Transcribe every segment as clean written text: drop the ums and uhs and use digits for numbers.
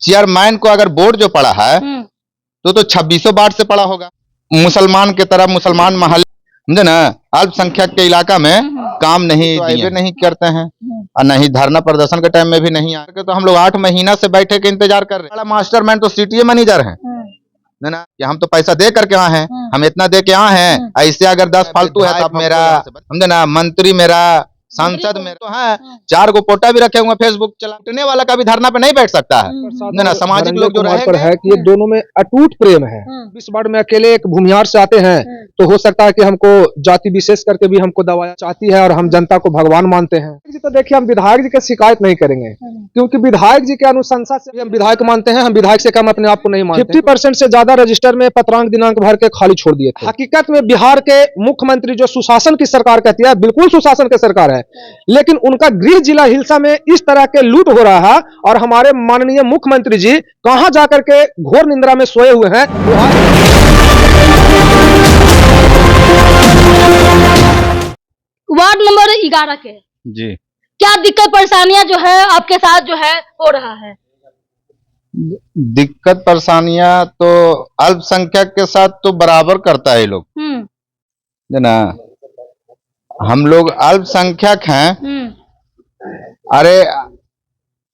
Chairman को अगर vote जो पड़ा है तो 2600 वार्ड से पड़ा होगा। मुसलमान की तरह मुसलमान महल, समझे ना, अल्पसंख्यक के इलाका में काम नहीं दिए, नहीं करते हैं और नहीं धरना प्रदर्शन के टाइम में भी नहीं आए। तो हम लोग 8 महीना से बैठे के इंतजार कर रहे हैं। बड़ा मास्टरमाइंड तो सिटी मैनेजर है ना, कि हम तो पैसा दे करके आए हैं, हम इतना दे के आए हैं। ऐसे अगर 10 फालतू है तो मेरा, समझे ना, मंत्री मेरा, सांसद में तो है, 4 गो पोटा भी रखे हुए फेसबुक चलाने वाला का भी धरना पे नहीं बैठ सकता है ना। सामाजिक लोग जो पर है कि ये दोनों में अटूट प्रेम है। 20 वार्ड में अकेले एक भूमिहार से आते हैं तो हो सकता है कि हमको जाति विशेष करके भी हमको दबाया चाहती है और हम जनता को भगवान मानते हैं। जी तो देखिए, हम विधायक जी की शिकायत नहीं करेंगे क्योंकि विधायक जी के अनुशंसा से हम विधायक मानते हैं। हम विधायक से कम अपने आप को नहीं मानते। 50% से ज्यादा रजिस्टर में पत्रांक दिनांक भर के खाली छोड़ दिए थे। हकीकत में बिहार के मुख्यमंत्री जो सुशासन की सरकार कहती है, बिल्कुल सुशासन की सरकार है, लेकिन उनका गृह जिला हिलसा में इस तरह के लूट हो रहा है और हमारे माननीय मुख्यमंत्री जी कहां जाकर के घोर निंद्रा में सोए हुए हैं। वार्ड नंबर 11 के जी क्या दिक्कत परेशानियां जो है आपके साथ जो है हो रहा है? दिक्कत परेशानियां तो अल्पसंख्यक के साथ तो बराबर करता है लोग, है ना। हम लोग अल्पसंख्यक हैं। अरे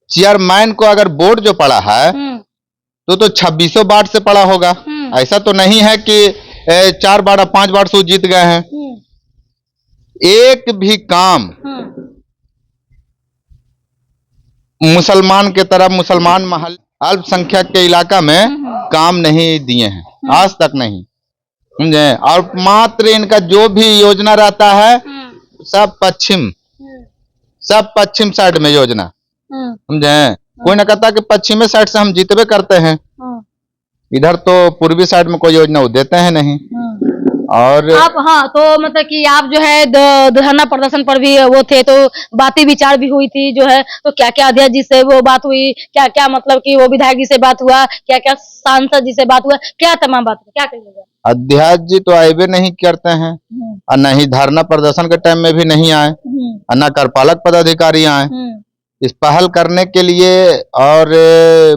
चेयरमैन को अगर वोट जो पड़ा है तो 2600 वार्ड से पड़ा होगा। ऐसा तो नहीं है कि 4 वार्ड 5 वार्ड से जीत गए हैं। एक भी काम मुसलमान की तरह मुसलमान महल अल्पसंख्यक के इलाका में काम नहीं दिए हैं, आज तक नहीं, समझे। और मात्र इनका जो भी योजना रहता है सब पश्चिम साइड में योजना, समझे। कोई ना कहता कि पश्चिमी साइड से हम जीतबे करते हैं, इधर तो पूर्वी साइड में कोई योजना वो देते हैं नहीं। और आप, हाँ, तो मतलब कि आप जो है धरना प्रदर्शन पर भी वो थे, तो बातें विचार भी हुई थी जो है, तो क्या क्या अध्यक्ष जी से वो बात हुई, क्या क्या मतलब कि वो विधायक जी से बात हुआ, क्या क्या सांसद जी से बात हुआ, क्या तमाम बात हुआ, क्या कहिएगा? अध्यक्ष जी तो आए नहीं करते हैं और न ही धरना प्रदर्शन के टाइम में भी नहीं आए और न कार्यपालक पदाधिकारी आए। इस पहल करने के लिए और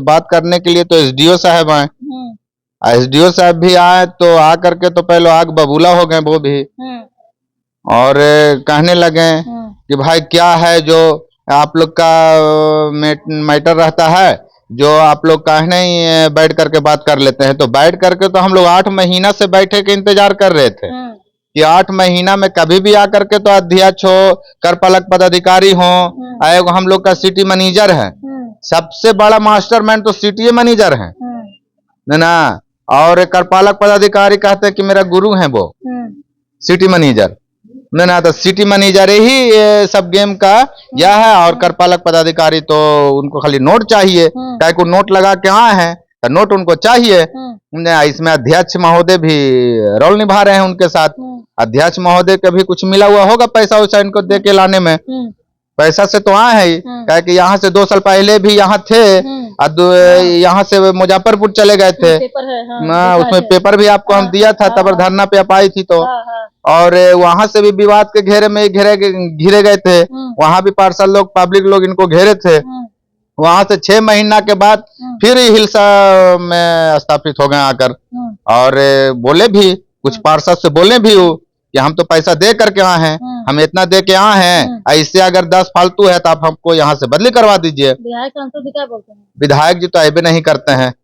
बात करने के लिए तो एसडीओ साहब आए। एसडीओ साहब भी आए तो आ करके तो पहले आग बबूला हो गए वो भी, और कहने लगे कि भाई क्या है जो आप लोग का मैटर रहता है, जो आप लोग कहने ही बैठ करके बात कर लेते हैं। तो बैठ करके तो हम लोग 8 महीना से बैठे के इंतजार कर रहे थे कि 8 महीना में कभी भी आकर के तो अध्यक्ष हो, कार्यपालक पदाधिकारी हो, हम लोग का सिटी मैनेजर है, सबसे बड़ा मास्टरमाइंड तो सिटी मैनेजर है ना। और कार्यपालक पदाधिकारी कहते हैं कि मेरा गुरु है वो सिटी मैनेजर, ना तो सिटी मैनेजर ही ये सब गेम का यह है। और कार्यपालक पदाधिकारी तो उनको खाली नोट चाहिए, क्या को नोट लगा के आए हैं तो नोट उनको चाहिए। इसमें अध्यक्ष महोदय भी रोल निभा रहे हैं उनके साथ। अध्यक्ष महोदय का भी कुछ मिला हुआ होगा पैसा वैसा इनको दे के लाने में। पैसा से तो आए हैं, क्या कि यहाँ से 2 साल पहले भी यहाँ थे, यहाँ से मुजफ्फरपुर चले गए थे। उसमें पेपर भी आपको हम दिया था, तब धरना पे आप आई थी तो। और वहां से भी विवाद के घेरे में घिरे गए थे, वहां भी पार्षद लोग, पब्लिक लोग इनको घेरे थे। वहां से 6 महीना के बाद फिर हिलसा में स्थापित हो गए आकर, और बोले भी, कुछ पार्षद से बोले भी वो कि हम तो पैसा दे करके आए हैं, हम इतना दे के आए हैं, ऐसे अगर 10 फालतू है तो आप हमको यहाँ से बदली करवा दीजिए। विधायक सांसद जी क्या बोलते हैं? विधायक जी तो आए नहीं करते हैं।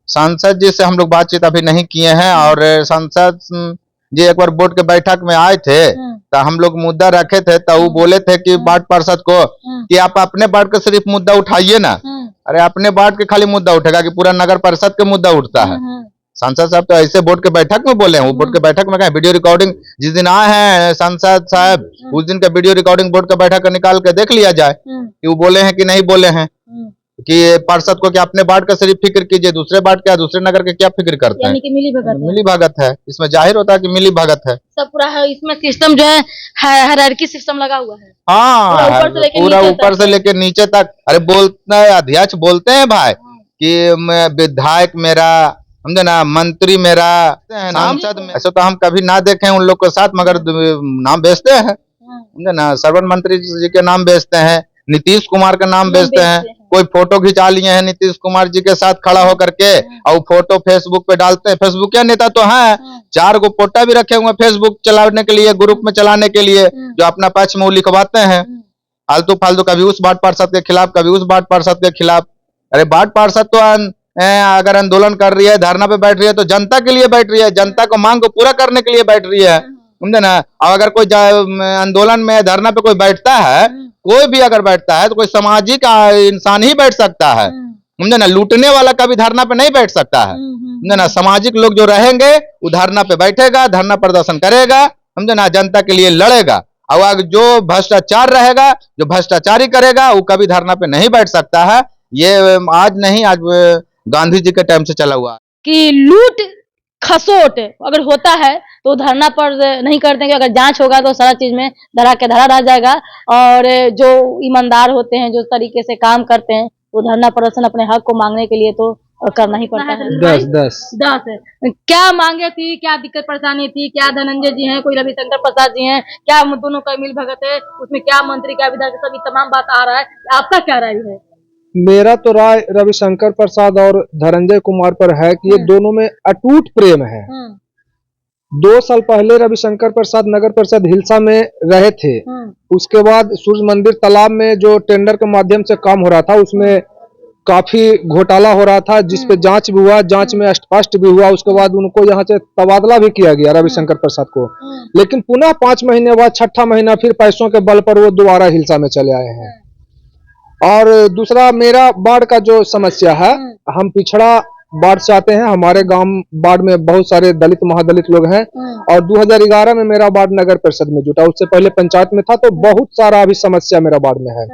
सांसद जी से हम लोग बातचीत अभी नहीं किए हैं। और सांसद जी एक बार बोर्ड के बैठक में आए थे तो हम लोग मुद्दा रखे थे, तो वो बोले थे कि वार्ड पार्षद को कि आप अपने वार्ड का सिर्फ मुद्दा उठाइए ना। अरे अपने वार्ड के खाली मुद्दा उठेगा कि पूरा नगर परिषद के मुद्दा उठता है? सांसद साहब तो ऐसे बोर्ड के बैठक में बोले हैं। वो बोर्ड के बैठक में कहा, वीडियो रिकॉर्डिंग जिस दिन आए हैं सांसद साहब, उस दिन का वीडियो रिकॉर्डिंग बोर्ड का बैठक का निकाल के देख लिया जाए कि वो बोले हैं कि नहीं बोले हैं। कि पार्षद को क्या अपने वार्ड का सिर्फ फिक्र कीजिए, दूसरे वार्ड क्या, दूसरे नगर के क्या फिक्र करते हैं? मिली भगत है, इसमें जाहिर होता है कि मिली भगत है सब पूरा है। इसमें सिस्टम जो है हायरार्की सिस्टम लगा हुआ है। हाँ, पूरा ऊपर से लेकर नीचे तक। अरे बोलता है अध्यक्ष, बोलते हैं भाई कि विधायक मेरा, समझे ना, मंत्री मेरा, सांसद। ऐसे तो हम कभी ना देखे उन लोग के साथ, मगर नाम बेचते हैं, समझे ना। श्रवण मंत्री जी के नाम बेचते हैं, नीतीश कुमार का नाम बेचते हैं। कोई फोटो खिंचा लिए हैं नीतीश कुमार जी के साथ खड़ा होकर के और फोटो फेसबुक पे डालते हैं। फेसबुक के नेता तो हैं, 4 गो पोटा भी रखे हुए हैं फेसबुक चलाने के लिए, ग्रुप में चलाने के लिए, जो अपना पक्ष में लिखवाते हैं आलतू फालतू, कभी उस वार्ड पार्षद के खिलाफ, कभी उस वार्ड पार्षद के खिलाफ। अरे वार्ड पार्षद तो अगर आंदोलन कर रही है, धरना पे बैठ रही है, तो जनता के लिए बैठ रही है, जनता को मांग को पूरा करने के लिए बैठ रही है, समझे ना। और अगर कोई आंदोलन में धरना पे कोई बैठता है, कोई भी अगर बैठता है तो कोई सामाजिक इंसान ही बैठ सकता है, समझे ना। लूटने वाला कभी धरना पे नहीं बैठ सकता है, समझे ना। सामाजिक लोग जो रहेंगे वो धरना पे बैठेगा, धरना प्रदर्शन करेगा, समझे ना, जनता के लिए लड़ेगा। और जो भ्रष्टाचार रहेगा, जो भ्रष्टाचारी करेगा, वो कभी धरना पे नहीं बैठ सकता है। ये आज नहीं, आज गांधी जी के टाइम से चला हुआ कि लूट खसोट अगर होता है तो धरना पर नहीं करते हैं, अगर जांच होगा तो सारा चीज में धरा के धरा रह जाएगा। और जो ईमानदार होते हैं, जो तरीके से काम करते हैं, वो धरना प्रदर्शन अपने हक को मांगने के लिए तो करना ही पड़ता है। 10 क्या मांगे थी, क्या दिक्कत परेशानी थी, क्या धनंजय जी हैं, कोई रविशंकर प्रसाद जी हैं, क्या दोनों का मिल भगत है, उसमें क्या मंत्री, क्या विधायक, सभी तमाम बात आ रहा है। आपका क्या राय है? मेरा तो राय रविशंकर प्रसाद और धनंजय कुमार पर है कि ये दोनों में अटूट प्रेम है। 2 साल पहले रविशंकर प्रसाद नगर परिषद हिलसा में रहे थे। उसके बाद सूर्य मंदिर तालाब में जो टेंडर के माध्यम से काम हो रहा था, उसमें काफी घोटाला हो रहा था, जिसपे जांच भी हुआ, जांच में स्पष्ट भी हुआ। उसके बाद उनको यहाँ से तबादला भी किया गया रविशंकर प्रसाद को। लेकिन पुनः 5 महीने बाद 6ठा महीना फिर पैसों के बल पर वो दोबारा हिलसा में चले आए हैं। और दूसरा, मेरा बाढ़ का जो समस्या है, हम पिछड़ा बाढ़ से आते हैं। हमारे गांव बाढ़ में बहुत सारे दलित महादलित लोग हैं। और 2011 में मेरा बाढ़ नगर परिषद में जुटा, उससे पहले पंचायत में था। तो बहुत सारा अभी समस्या मेरा बाढ़ में है।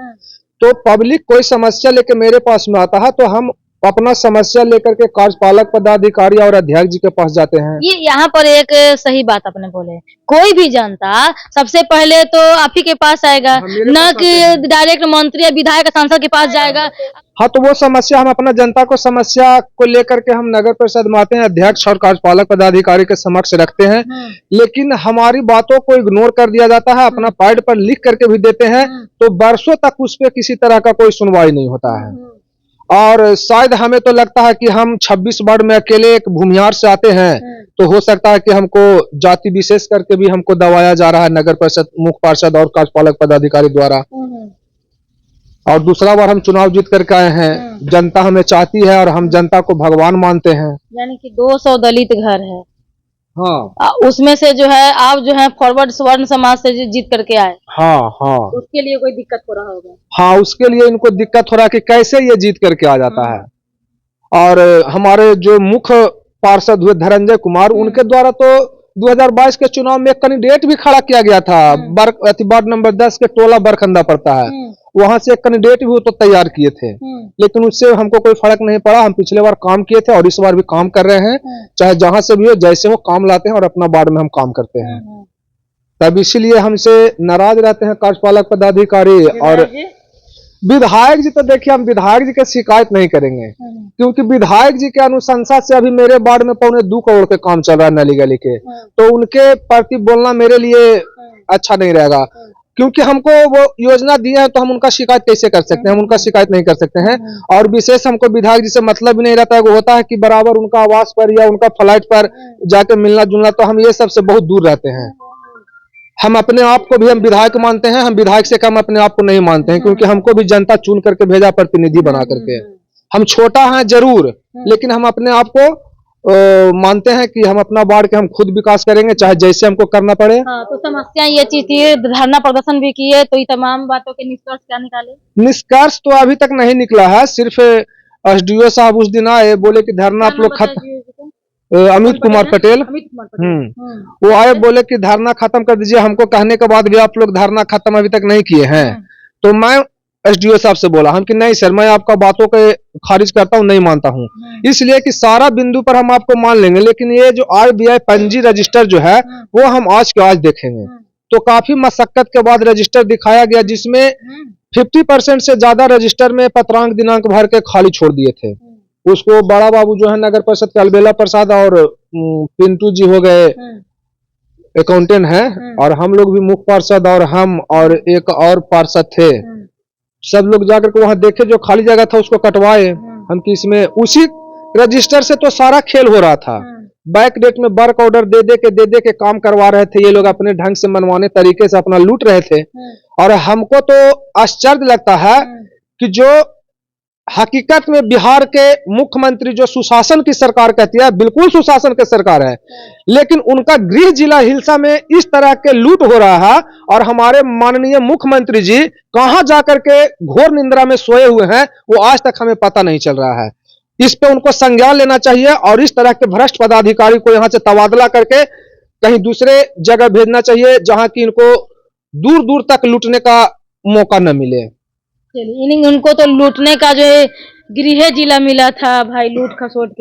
तो पब्लिक कोई समस्या लेके मेरे पास में आता है तो हम अपना समस्या लेकर के कार्यपालक पदाधिकारी और अध्यक्ष जी के पास जाते हैं। ये यहाँ पर एक सही बात आपने बोले, कोई भी जनता सबसे पहले तो आप ही के पास आएगा, न कि डायरेक्ट मंत्री या विधायक सांसद के पास जाएगा। हाँ, तो वो समस्या हम अपना जनता को समस्या को लेकर के हम नगर परिषद में आते हैं, अध्यक्ष और कार्यपालक पदाधिकारी के समक्ष रखते हैं। लेकिन हमारी बातों को इग्नोर कर दिया जाता है, अपना पैड पर लिख करके भी देते हैं, तो बरसों तक उस पर किसी तरह का कोई सुनवाई नहीं होता है। और शायद हमें तो लगता है कि हम 26 वार्ड में अकेले एक भूमिहार से आते हैं, तो हो सकता है कि हमको जाति विशेष करके भी हमको दबाया जा रहा है नगर परिषद मुख्य पार्षद और कार्यपालक पदाधिकारी द्वारा। और दूसरा बार हम चुनाव जीत करके आए हैं, जनता हमें चाहती है और हम जनता को भगवान मानते हैं। यानी कि 200 दलित घर है। हाँ, उसमें से जो है आप जो है फॉरवर्ड स्वर्ण समाज से जीत करके आए। हाँ हाँ, उसके लिए कोई दिक्कत हो रहा होगा। हाँ, उसके लिए इनको दिक्कत हो रहा है कि कैसे ये जीत करके आ जाता है। और हमारे जो मुख्य पार्षद हुए धनंजय कुमार, उनके द्वारा तो 2022 के चुनाव में एक कैंडिडेट भी खड़ा किया गया था। वार्ड नंबर 10 के टोला बरखंदा पड़ता है, वहां से एक कैंडिडेट भी वो तो तैयार किए थे। लेकिन उससे हमको कोई फर्क नहीं पड़ा। हम पिछले बार काम किए थे और इस बार भी काम कर रहे हैं, चाहे जहां से भी हो, जैसे हो काम लाते हैं और अपना वार्ड में हम काम करते हैं। तब इसीलिए हमसे नाराज रहते हैं कार्यपालक पदाधिकारी और विधायक जी। तो देखिए, हम विधायक जी की शिकायत नहीं करेंगे, क्योंकि विधायक जी के अनुशंसा से अभी मेरे वार्ड में 2.25 करोड़ के काम चल रहा है नली गली के। तो उनके प्रति बोलना मेरे लिए अच्छा नहीं रहेगा, क्योंकि हमको वो योजना दी है, तो हम उनका शिकायत कैसे कर सकते हैं? हम उनका शिकायत नहीं कर सकते हैं। और विशेष हमको विधायक जी से मतलब भी नहीं रहता है। वो होता है कि बराबर उनका आवास पर या उनका फ्लाइट पर जाके मिलना जुलना, तो हम ये सबसे बहुत दूर रहते हैं। हम अपने आप को भी हम विधायक मानते हैं, हम विधायक से कम अपने आप को नहीं मानते हैं, क्योंकि हमको भी जनता चुन करके भेजा, प्रतिनिधि बना करके। हम छोटा हैं जरूर, लेकिन हम अपने आप को मानते हैं कि हम अपना वार्ड के हम खुद विकास करेंगे, चाहे जैसे हमको करना पड़े। हाँ, तो समस्या ये चीज थी, धरना प्रदर्शन भी किए, तो ये तमाम बातों के निष्कर्ष क्या निकाले? निष्कर्ष तो अभी तक नहीं निकला है। सिर्फ एसडीओ साहब उस दिन आए, बोले कि धरना आप लोग खत्म, अमित कुमार पटेल, वो आए, बोले कि धरना खत्म कर दीजिए। हमको कहने के बाद भी आप लोग धरना खत्म अभी तक नहीं किए हैं। तो मैं एसडीओ साहब से बोला हम कि नहीं सर, मैं आपका बातों को खारिज करता हूं, नहीं मानता हूं। इसलिए कि सारा बिंदु पर हम आपको मान लेंगे, लेकिन ये जो RBI पंजी रजिस्टर जो है, वो हम आज के आज देखेंगे। तो काफी मशक्कत के बाद रजिस्टर दिखाया गया, जिसमें 50% से ज्यादा रजिस्टर में पत्रांक दिनांक भर के खाली छोड़ दिए थे। उसको बड़ा बाबू जो है नगर परिषद के अलबेला प्रसाद और पिंटू जी हो गए अकाउंटेंट हैं, और हम लोग भी मुख्य पार्षद और हम और एक और पार्षद थे, सब लोग जाकर के वहां देखे, जो खाली जगह था उसको कटवाए हम, कि इसमें उसी रजिस्टर से तो सारा खेल हो रहा था। बैक डेट में वर्क ऑर्डर दे दे के काम करवा रहे थे ये लोग, अपने ढंग से मनमाने तरीके से अपना लूट रहे थे। और हमको तो आश्चर्य लगता है कि जो हकीकत में बिहार के मुख्यमंत्री जो सुशासन की सरकार कहती है, बिल्कुल सुशासन की सरकार है, लेकिन उनका गृह जिला हिलसा में इस तरह के लूट हो रहा है और हमारे माननीय मुख्यमंत्री जी कहां जाकर के घोर निंद्रा में सोए हुए हैं, वो आज तक हमें पता नहीं चल रहा है। इस पे उनको संज्ञान लेना चाहिए और इस तरह के भ्रष्ट पदाधिकारी को यहां से तबादला करके कहीं दूसरे जगह भेजना चाहिए, जहां की इनको दूर दूर तक लूटने का मौका न मिले। उनको तो लूटने का जो है गृह जिला मिला था भाई, लूट खसोट।